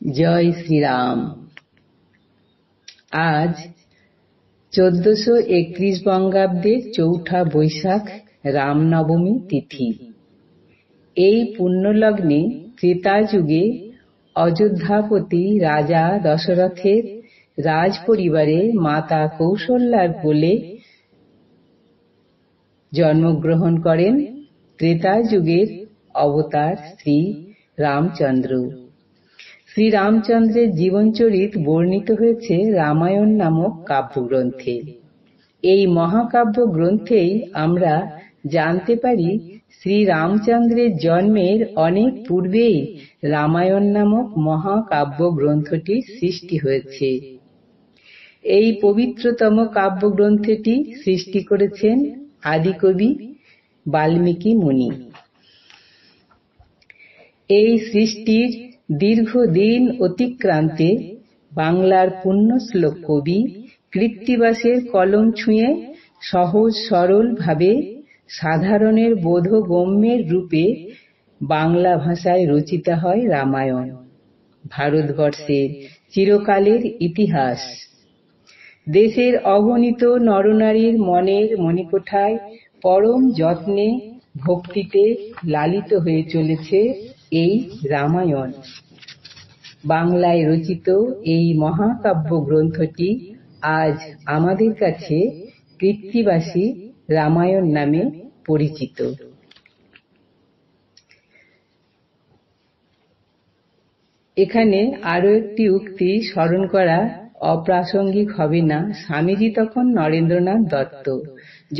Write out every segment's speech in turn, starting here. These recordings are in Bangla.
জয় শ্রীরাম। আজ 1431 বঙ্গাব্দের 4 বৈশাখ রামনবমী তিথি। এই পুণ্যলগ্নে ত্রেতা যুগে অযোধ্যাপতি রাজা দশরথের রাজ পরিবারে মাতা কৌশল্যার কোলে জন্মগ্রহণ করেন ত্রেতা যুগের অবতার শ্রী রামচন্দ্র। শ্রী রামচন্দ্রের জীবনচরিত বর্ণিত হয়েছে রামায়ণ নামক কাব্যগ্রন্থে। এই মহাকাব্য গ্রন্থেই আমরা জানতে পারি শ্রী রামচন্দ্রের জন্মের অনেক পূর্বেই রামায়ণ নামক মহাকাব্য গ্রন্থটির সৃষ্টি হয়েছে। এই পবিত্রতম কাব্যগ্রন্থটি সৃষ্টি করেছেন আদিকবি বাল্মীকি মুনি। এই সৃষ্টির দীর্ঘদিন অতিক্রান্তে বাংলার পুণ্যশ্লোক কবি কৃত্তিবাসের কলম ছুঁয়ে সহজ সরল ভাবে সাধারণের বোধগম্যের রূপে বাংলা ভাষায় রচিত হয় রামায়ণ। ভারতবর্ষের চিরকালের ইতিহাস, দেশের অগণিত নরনারীর মনের মণিকোঠায় পরম যত্নে ভক্তিতে লালিত হয়ে চলেছে এই রামায়ণ। বাংলায় রচিত এই মহাকাব্য গ্রন্থটি আজ আমাদের কাছে কৃত্তিবাসী রামায়ণ নামে পরিচিত। এখানে আরো একটি উক্তি স্মরণ করা অপ্রাসঙ্গিক হবে না। স্বামীজি তখন নরেন্দ্রনাথ দত্ত।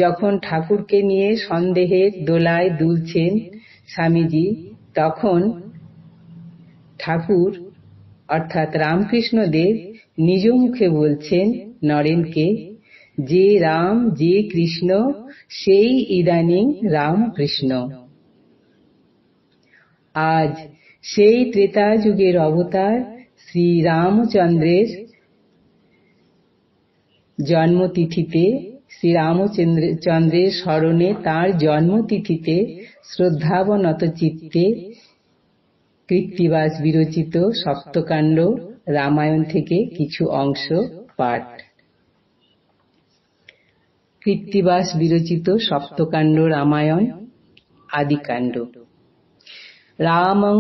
যখন ঠাকুরকে নিয়ে সন্দেহের দোলায় দুলছেন স্বামীজি, তখন ঠাকুর অর্থাৎ রামকৃষ্ণদেব নিজ মুখে বলছেন নরেনকে, যে রাম যে কৃষ্ণ সেই ইদানিং রামকৃষ্ণ। আজ সেই ত্রেতা যুগের অবতার শ্রী রামচন্দ্রের জন্মতিথিতে, শ্রী রামচন্দ্রের স্মরণে তাঁর জন্মতিথিতে শ্রদ্ধাবনত চিত্তে কৃত্তিবাস বিরচিত সপ্তকাণ্ড রামায়ণ থেকে কিছু অংশ পাঠ। কৃত্তিবাস বিরচিত সপ্তকাণ্ড রামায়ণ আদিকাণ্ড। রামং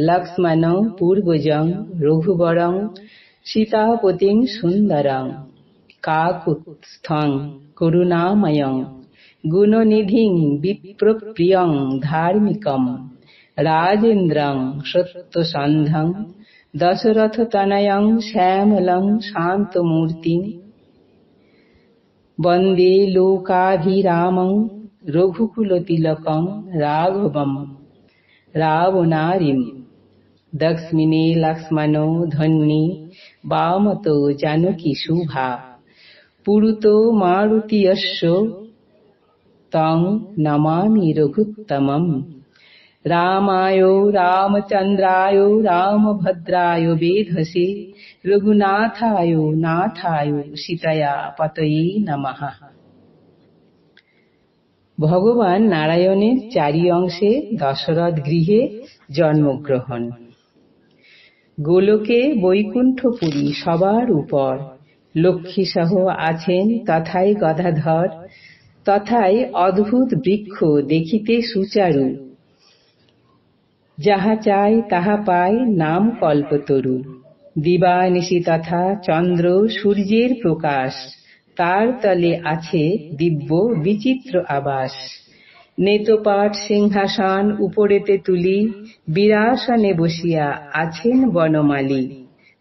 লক্ষ্মণং পূর্বজং রঘুবরং সীতাপতিং সুন্দরং কাকুৎস্থং করুণাময়ং গুণনিধিং বিপ্রপ্রিয়ং ধার্মিকম রাজেন্দ্রং সত্যসন্ধং দশরথতনয়ং শ্যামলং শান্তমূর্তিং বন্দে লোকাভিরামং রঘুকুলতিলকং রাঘবম রাবণারিম দক্ষ্মিনে লক্ষ্মণো ধন্যে বামতো জানকী শুভা পুরুতো মারুতিয়স্য তং নমামি রঘুত্তমম। রামায় রামচন্দ্রায় রামভদ্রায় বেধসে রঘুনাথায় নাথায় সীতায়া পতয়ে নমঃ। ভগবান নারায়ণের 4 অংশে দশরথ গৃহে জন্মগ্রহণ। গোলকে বৈকুণ্ঠপুরী সবার উপর লক্ষ্মী সহ আছেন তথায় গদাধর, তথায় অদ্ভুত বৃক্ষ দেখিতে সুচারু, যাহা চায় তাহা পায় নাম কল্পতরু। দিবানিশি তথা চন্দ্র সূর্যের প্রকাশ, তার তলে আছে দিব্য বিচিত্র আবাস। নেতপাট সিংহাসন উপরেতে তুলি, বিরাসনে বসিয়া আছেন বনমালী।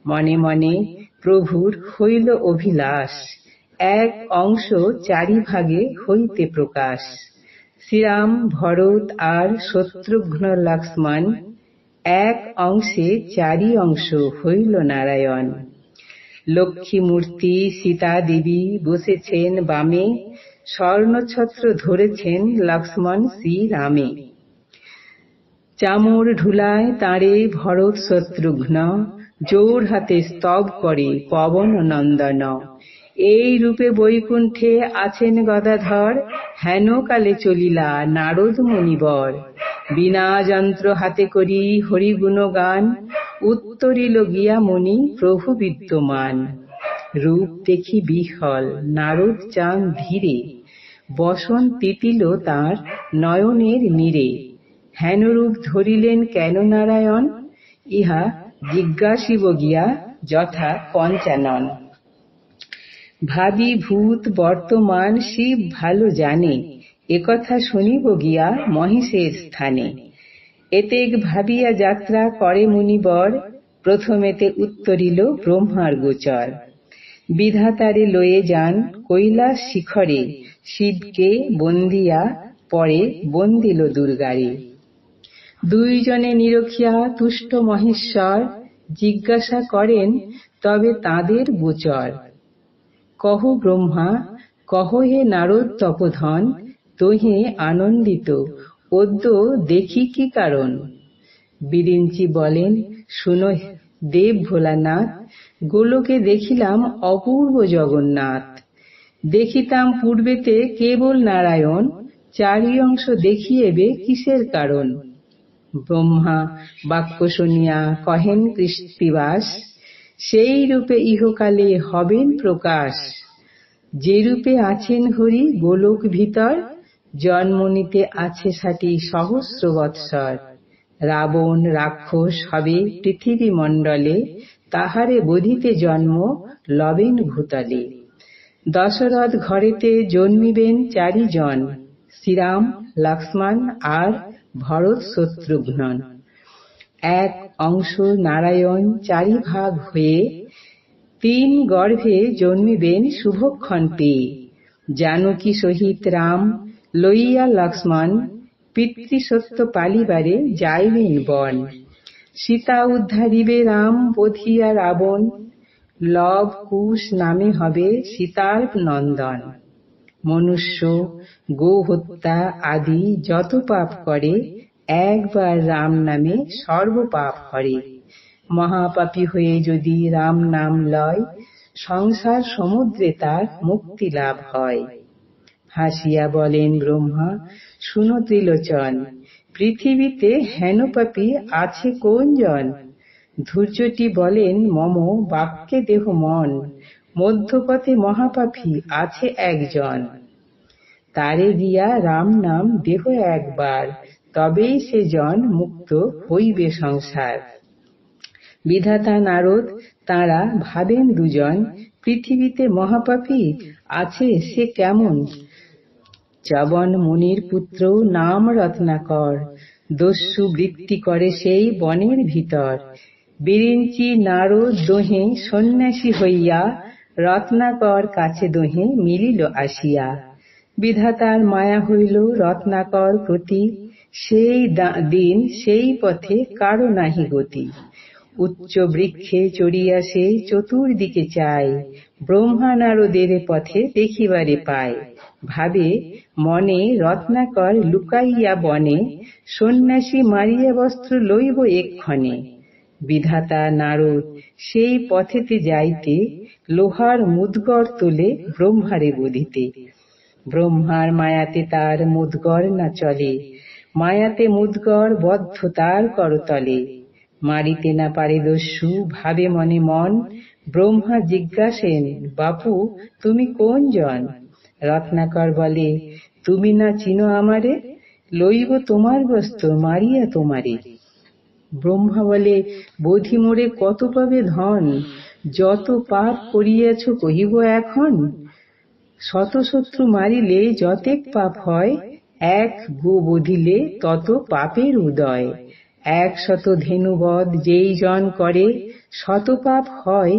মনে মনে প্রভুর হইল অভিলাষ, এক অংশ 4 ভাগে হইতে প্রকাশ। শ্রীরাম ভরত আর শত্রুঘ্ন লক্ষ্মণ, এক অংশে 4 অংশ হইল নারায়ণ। লক্ষ্মী মূর্তি সীতা দেবী বসেছেন বামে, স্বর্ণছত্র ধরেছেন লক্ষ্মণ শ্রীরামে। চামর ঢুলায় তাঁরে ভরত শত্রুঘ্ন, জোর হাতে স্তব করে পবন নন্দন। এই রূপে বৈকুণ্ঠে আছেন গদাধর, হেন কালে চলিলা নারদ মুনিবর। বিনা যন্ত্র হাতে করি হরিগুণ গান, উত্তরিল গিয়া মণি প্রভু বিদ্যমান। রূপ দেখি বিহ্বল নারদ চান ধীরে, বসন তিতিল তাঁর নয়নের নীরে। হেন রূপ ধরিলেন কেন নারায়ণ, ইহা জিজ্ঞাসিব গিয়া যথা পঞ্চানন। ভাবি ভূত বর্তমান শিব ভালো জানে, একথা শুনিব গিয়া মহেশের স্থানে। এতেক ভাবিয়া যাত্রা করে মুনিবর, প্রথমেতে উত্তরিল ব্রহ্মার গোচর। বিধাতারে লয়ে যান কৈলাস শিখরে, শিবকে বন্দিয়া পরে বন্দিল দুর্গারে। দুইজনে নিরখিয়া তুষ্ট মহেশ্বর, জিজ্ঞাসা করেন তবে তাঁদের গোচর। কহ ব্রহ্মা কহ হে নারদ তপোধন, তোহে আনন্দিত অদ্য দেখি কি কারণ। বিরিঞ্চি বলেন শুনো দেব ভোলানাথ, গোলকে দেখিলাম অপূর্ব জগন্নাথ। দেখিতাম পূর্বেতে কেবল নারায়ণ, চারি অংশ দেখি এবে কিসের কারণ। ব্রহ্মা বাক্য শুনিয়া কহেন কৃত্তিবাস, সেই রূপে ইহকালে হবেন প্রকাশ। যে রূপে আছেন হরি গোলক ভিতর, জন্ম নিতে আছে 60 সহস্র বৎসর। রাবণ রাক্ষস হবে পৃথিবী মণ্ডলে, তাহারে বধিতে জন্ম লবেন ভূতলে। দশরথ ঘরেতে জন্মিবেন 4 জন, শ্রীরাম লক্ষ্মণ আর ভরত শত্রুঘ্ন। এক অংশ নারায়ণ 4 ভাগ হয়ে, 3 গর্ভে জন্মিবেন শুভক্ষণ পেয়ে। জানকী সহিত রাম লইয়া লক্ষ্মণ, পিতৃসত্য পালিবারে যাইবেন বন। সীতা উদ্ধারিবে রাম বধিয়া রাবণ, লব কুশ নামে হবে সীতার নন্দন। মনুষ্য গো হত্যা আদি যত পাপ করে, একবার রাম নামে সর্ব পাপ হরে। মহাপাপী হয়ে যদি রাম নাম লয়, সংসার সমুদ্রে তার মুক্তি লাভ হয়। হাসিয়া বলেন ব্রহ্মা শুনো ত্রিলোচন, পৃথিবীতে হেন পাপী আছে কোন জন। ধূর্যটি বলেন মম বাক্যে দেহ মন, মধ্যপথে মহাপাপী আছে একজন। তারে গিয়া রাম নাম দেহ একবার, তবেই সে জন মুক্ত হইবে সংসার। বিধাতা নারদ তাঁরা ভাবেন দুজন, পৃথিবীতে মহাপাপী আছে সে কেমন। চবন মুনির পুত্র নাম রত্নাকর, দস্যু বৃত্তি করে সেই বনের ভিতর। বিরিঞ্চি নারদ দোহে সন্ন্যাসী হইয়া, রত্নাকর কাছে দোহে মিলিল আসিয়া। বিধাতার মায়া হইল রত্নাকর প্রতি, সেই দিন সেই পথে কারো নাহি গতি। উচ্চ বৃক্ষে চড়িয়া সে চতুর্দিকে চায়, ব্রহ্মা নারদের পথে দেখিবারে পায়। ভাবে মনে রত্নাকর লুকাইয়া বনে, সন্ন্যাসী মারিয়া বস্ত্র লইব এক্ষণে। বিধাতা নারদ সেই পথেতে যাইতে, লোহার মুদগর তোলে ব্রহ্মারে বধিতে। ব্রহ্মার মায়াতে তার মুদগর না চলে, মায়াতে মুদগর বদ্ধ তার করতলে। মারিতে না পারে দস্যু ভাবে মনে মন, ব্রহ্মা জিজ্ঞাসেন বাপু তুমি কোন জন। রত্নাকর বলে তুমি না চিনো আমারে, লইব তোমার বস্ত্র মারিয়া তোমারে। ব্রহ্মা বলে বোধি মোরে কত পাবে ধন, যত পাপ করিয়াছ কহিব এখন। শত শত্রু মারিলে যতেক পাপ হয়, এক গো বধিলে তত পাপের উদয়। 100 ধেনুবধ যেই জন করে, শত পাপ হয়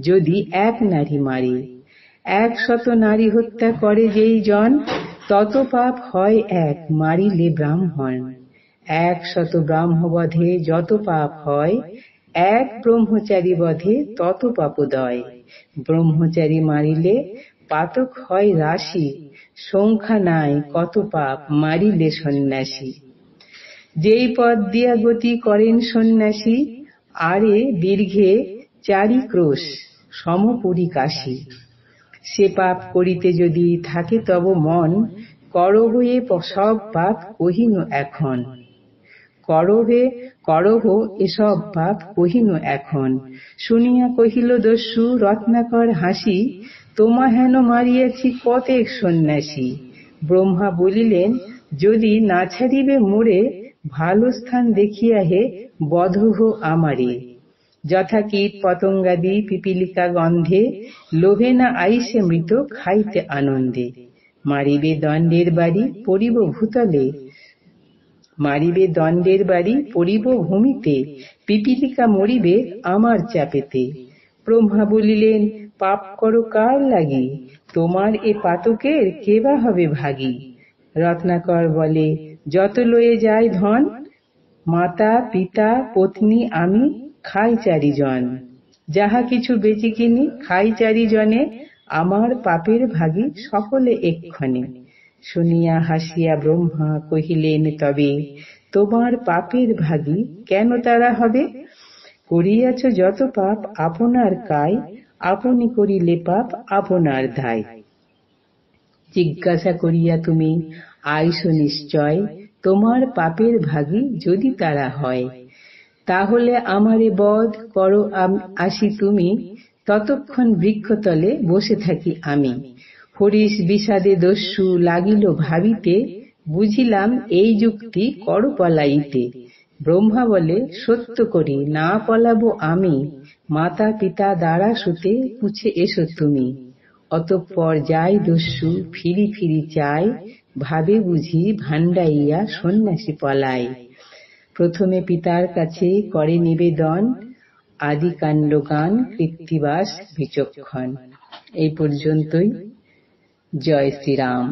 যদি এক নারী মারে। 100 নারী হত্যা করে যেই জন, তত পাপ হয় এক মারিলে ব্রাহ্মণ। 100 ব্রাহ্মবধে যত পাপ হয়, এক ব্রহ্মচারী বধে তত পাপোদয়। ব্রহ্মচারী মারিলে পাতক হয় রাশি, সংখ্যা নাই কত পাপ মারিলে সন্ন্যাসী। যেই পথ দিয়া গতি করেন সন্ন্যাসী, আরে দীর্ঘে 4 ক্রোশ সমপুরী কাশী। সে পাপ করিতে যদি থাকে তব মন, করহে সব পাপ কহিনু এখন। করহে করহ এসব পাপ কহিনু এখন। শুনিয়া কহিল দস্যু রত্নাকর হাসি, তোমা হেন মারিয়াছি কতেক সন্ন্যাসী। ব্রহ্মা বলিলেন, যদি না ছাড়িবে মোরে, ভালো স্থান দেখিয়া হে বধহ আমারে। যথা কীট পতঙ্গাদি পিপীলিকা গন্ধে, লোভে না আইসে মৃত খাইতে আনন্দে। মারিবে দণ্ডের বাড়ি পড়িব ভূতলে, মারিবে দণ্ডের বাড়ি পড়িব ভূমিতে, পিপীলিকা মরিবে আমার চাপেতে। ব্রহ্মা বলিলেন, পাপ করো কার লাগি, তোমার এ পাতকের কে বা হবে ভাগী। রত্নাকর বলে, যত লয়ে যায় ধন, মাতা পিতা পত্নী আমি খাই চারিজন। যাহা কিছু বেচি কিনি খাই চারিজনে, আমার পাপের ভাগী সকলে এক্ষণে। শুনিয়া হাসিয়া ব্রহ্মা কহিলেন, তবে তোমার পাপের ভাগী কেন তারা হবে? করিয়াছ যত পাপ আপনার কায়, আপনি করিলে পাপ আপনার দায়। জিজ্ঞাসা করিয়া তুমি আইসো নিশ্চয়, তোমার পাপের ভাগী যদি তারা হয়। তাহলে আমারে বধ করো আসি তুমি, ততক্ষণ বৃক্ষতলে বসে থাকি আমি। হরিশ বিষাদে দস্যু লাগিল ভাবিতে, বুঝিলাম এই যুক্তি করো পলাইতে। ব্রহ্মা বলে, সত্য করি না পলাবো আমি, মাতা পিতা দ্বারা সুতে পুছে এসো তুমি। অতঃপর যাই দস্যু ফিরি ফিরি চাই, ভাবে বুঝি ভান্ডাইয়া সন্ন্যাসী পলাই। প্রথমে পিতার কাছে করে নিবেদন, আদিকাণ্ড গান কৃত্তিবাস বিচক্ষণ। এই পর্যন্তই। জয় শ্রীরাম।